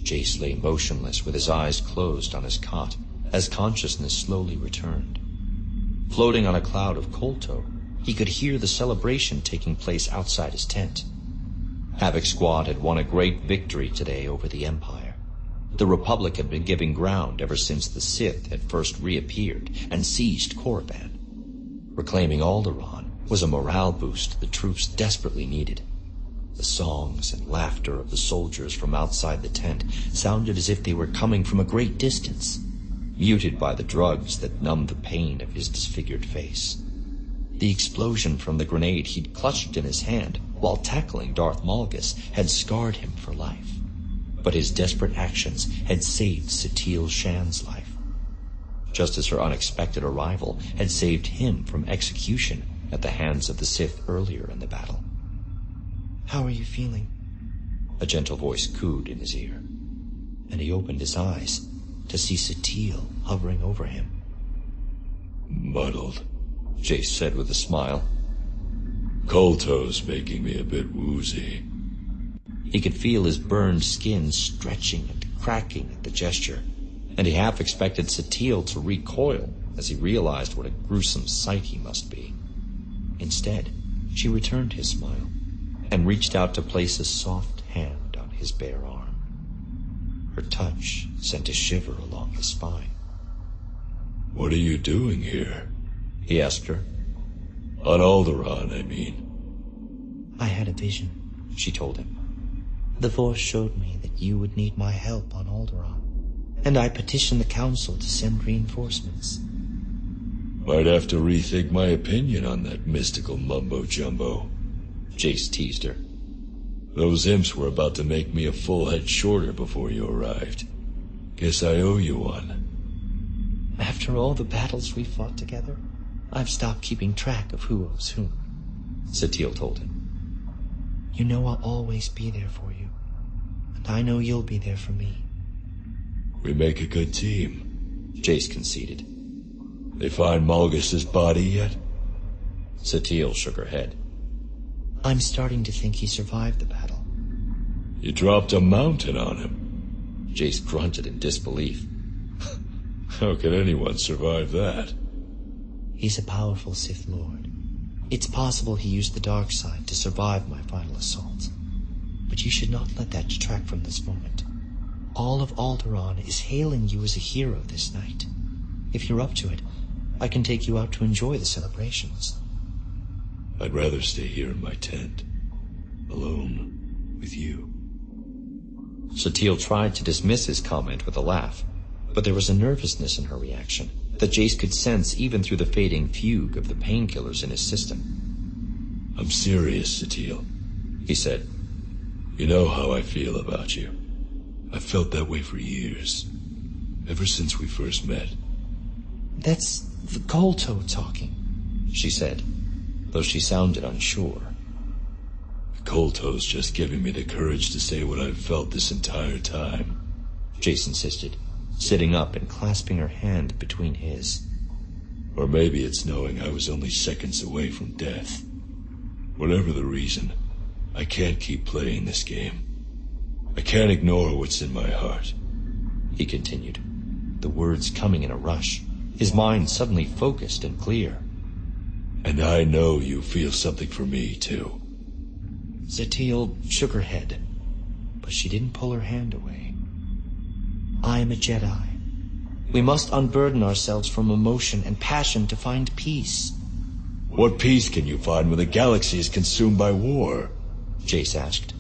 Jace lay motionless with his eyes closed on his cot as consciousness slowly returned. Floating on a cloud of kolto, he could hear the celebration taking place outside his tent. Havoc Squad had won a great victory today over the Empire. The Republic had been giving ground ever since the Sith had first reappeared and seized Korriban. Reclaiming Alderaan was a morale boost the troops desperately needed. The songs and laughter of the soldiers from outside the tent sounded as if they were coming from a great distance, muted by the drugs that numbed the pain of his disfigured face. The explosion from the grenade he'd clutched in his hand while tackling Darth Malgus had scarred him for life. But his desperate actions had saved Satele Shan's life, just as her unexpected arrival had saved him from execution at the hands of the Sith earlier in the battle. "How are you feeling?" A gentle voice cooed in his ear, and he opened his eyes to see Satele hovering over him. "Muddled," Jace said with a smile. "Kolto's making me a bit woozy." He could feel his burned skin stretching and cracking at the gesture, and he half expected Satele to recoil as he realized what a gruesome sight he must be. Instead, she returned his smile and reached out to place a soft hand on his bare arm. Her touch sent a shiver along his spine. "What are you doing here?" he asked her. "On Alderaan, I mean." "I had a vision," she told him. "The Force showed me that you would need my help on Alderaan, and I petitioned the Council to send reinforcements." "Might have to rethink my opinion on that mystical mumbo-jumbo," Jace teased her. "Those imps were about to make me a full head shorter before you arrived. Guess I owe you one." "After all the battles we fought together, I've stopped keeping track of who owes whom," Satele told him. "You know I'll always be there for you, and I know you'll be there for me." "We make a good team," Jace conceded. "They find Malgus's body yet?" Satele shook her head. "I'm starting to think he survived the battle." "You dropped a mountain on him." Jace grunted in disbelief. "How could anyone survive that?" "He's a powerful Sith Lord. It's possible he used the dark side to survive my final assault. But you should not let that detract from this moment. All of Alderaan is hailing you as a hero this night. If you're up to it, I can take you out to enjoy the celebrations." "I'd rather stay here in my tent, alone with you." Satele tried to dismiss his comment with a laugh, but there was a nervousness in her reaction that Jace could sense even through the fading fugue of the painkillers in his system. "I'm serious, Satele," he said. "You know how I feel about you. I've felt that way for years, ever since we first met." "That's the kolto talking," she said, though she sounded unsure. "The kolto's just giving me the courage to say what I've felt this entire time," Jace insisted, sitting up and clasping her hand between his. "Or maybe it's knowing I was only seconds away from death. Whatever the reason, I can't keep playing this game. I can't ignore what's in my heart," he continued, the words coming in a rush, his mind suddenly focused and clear. "And I know you feel something for me, too." Satele shook her head, but she didn't pull her hand away. "I am a Jedi. We must unburden ourselves from emotion and passion to find peace." "What peace can you find when the galaxy is consumed by war?" Jace asked.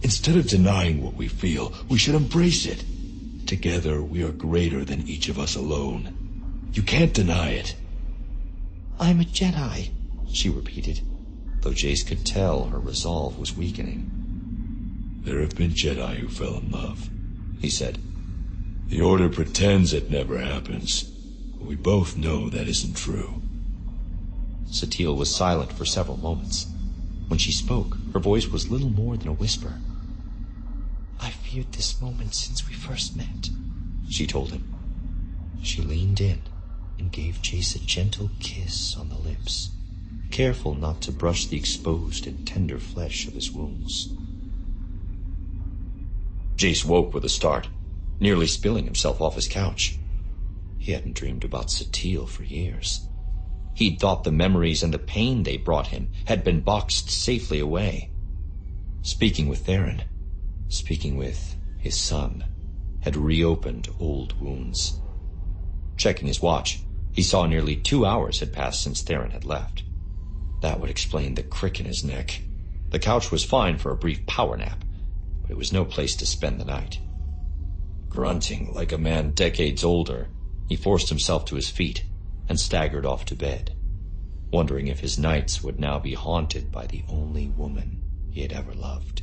"Instead of denying what we feel, we should embrace it. Together, we are greater than each of us alone. You can't deny it." "I'm a Jedi," she repeated, though Jace could tell her resolve was weakening. "There have been Jedi who fell in love," he said. "The Order pretends it never happens, but we both know that isn't true." Satele was silent for several moments. When she spoke, her voice was little more than a whisper. "I feared this moment since we first met," she told him. She leaned in and gave Jace a gentle kiss on the lips, careful not to brush the exposed and tender flesh of his wounds. Jace woke with a start, nearly spilling himself off his couch. He hadn't dreamed about Satele for years. He'd thought the memories and the pain they brought him had been boxed safely away. Speaking with Theron, speaking with his son, had reopened old wounds. Checking his watch, he saw nearly 2 hours had passed since Theron had left. That would explain the crick in his neck. The couch was fine for a brief power nap, but it was no place to spend the night. Grunting like a man decades older, he forced himself to his feet and staggered off to bed, wondering if his nights would now be haunted by the only woman he had ever loved.